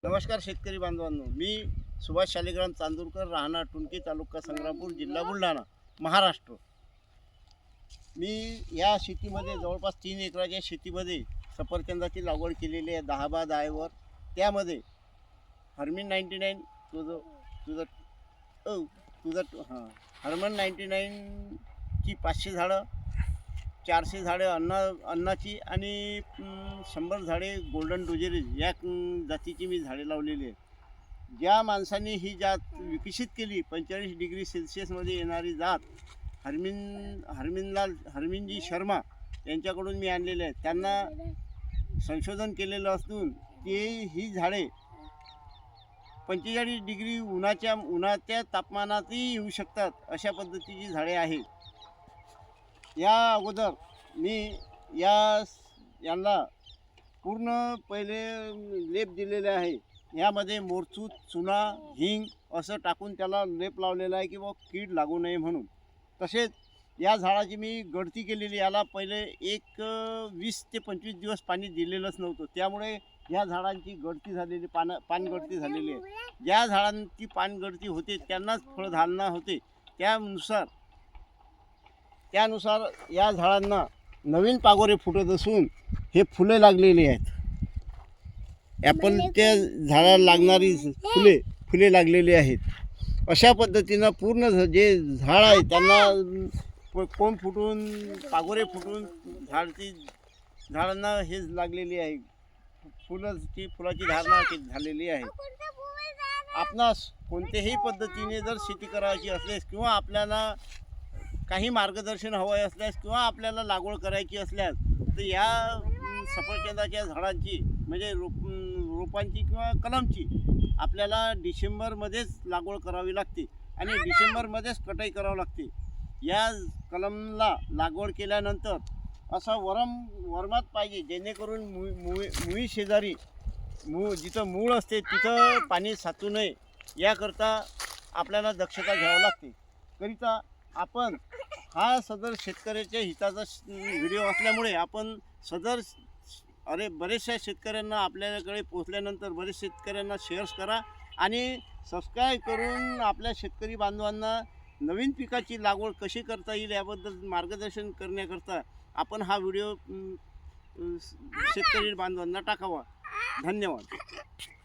नमस्कार शेतकरी बांधवांनो, मी सुभाष शालिग्राम चांदूरकर, राहणार टुणकी, तालुका संग्रामपूर, जिल्हा बुलढाणा, महाराष्ट्र. मी या शेतीमध्ये जवळपास 3 एकराच्या शेतीमध्ये सफरचंदाची लागवड केलेली आहे 10x10वर. त्यामध्ये हर्मिन 99 तुझं तुझं ओ तुझं हां हर्मन 99ची 500 झाडं, 400 झाडे अन्नाची आणि 100 झाडे गोल्डन डोजेरी या जातीची मी झाडे लावलेली आहेत. ज्या माणसांनी ही जात विकसित केली 45 डिग्री सेल्सिअसमध्ये येणारी जात हरमिनजी शर्मा यांच्याकडून मी आणलेले आहेत. त्यांना संशोधन केलेलं असून ते ही झाडे 45 डिग्री उन्हाच्या तापमानातही येऊ शकतात अशा पद्धतीची झाडे आहेत. या अगोदर मी यांना पूर्ण पहिले लेप दिलेले आहे. यामध्ये मोरचूत, चुना, हिंग असं टाकून त्याला लेप लावलेला आहे की बा कीड लागू नये म्हणून. तसेच या झाडाची मी गळती केलेली. याला पहिले 20 ते 25 दिवस पाणी दिलेलंच नव्हतं. त्यामुळे या झाडांची गळती झालेली, पानगळती झालेली आहे. ज्या झाडांची पानगळती होते त्यांनाच फळधारणा होते. त्यानुसार या झाडांना नवीन पागोरे फुटत असून हे फुले लागलेली आहेत. ॲपलच्या झाडाला लागणारी फुले लागलेली आहेत. अशा पद्धतीनं पूर्ण जे झाड आहे त्यांना कोंब फुटून, पागोरे फुटून झाडांना हे लागलेली आहे. फुलाची धारणा झालेली आहे. आपणास कोणत्याही पद्धतीने जर शेती करायची असल्यास किंवा आपल्याला काही मार्गदर्शन हवं असल्यास किंवा आपल्याला लागवड करायची असल्यास तर या सफरचंदाच्या झाडांची म्हणजे रोपांची किंवा कलमची आपल्याला डिसेंबरमध्येच लागवड करावी लागते आणि डिसेंबरमध्येच कटाई करावी लागते. या कलमला लागवड केल्यानंतर असा वरमात पाहिजे जेणेकरून मुळी शेजारी जिथं मूळ असते तिथं पाणी साचू नये याकरता आपल्याला दक्षता घ्यावी लागते. करिता आपण हा सदर शेतकऱ्याच्या हिताचा व्हिडिओ असल्यामुळे आपण बरेचशा शेतकऱ्यांना आपल्याकडे पोहोचल्यानंतर बरेच शेतकऱ्यांना शेअर्स करा आणि सबस्क्राईब करून आपल्या शेतकरी बांधवांना नवीन पिकाची लागवड कशी करता येईल याबद्दल मार्गदर्शन करण्याकरता आपण हा व्हिडिओ शेतकरी बांधवांना टाकावा. धन्यवाद.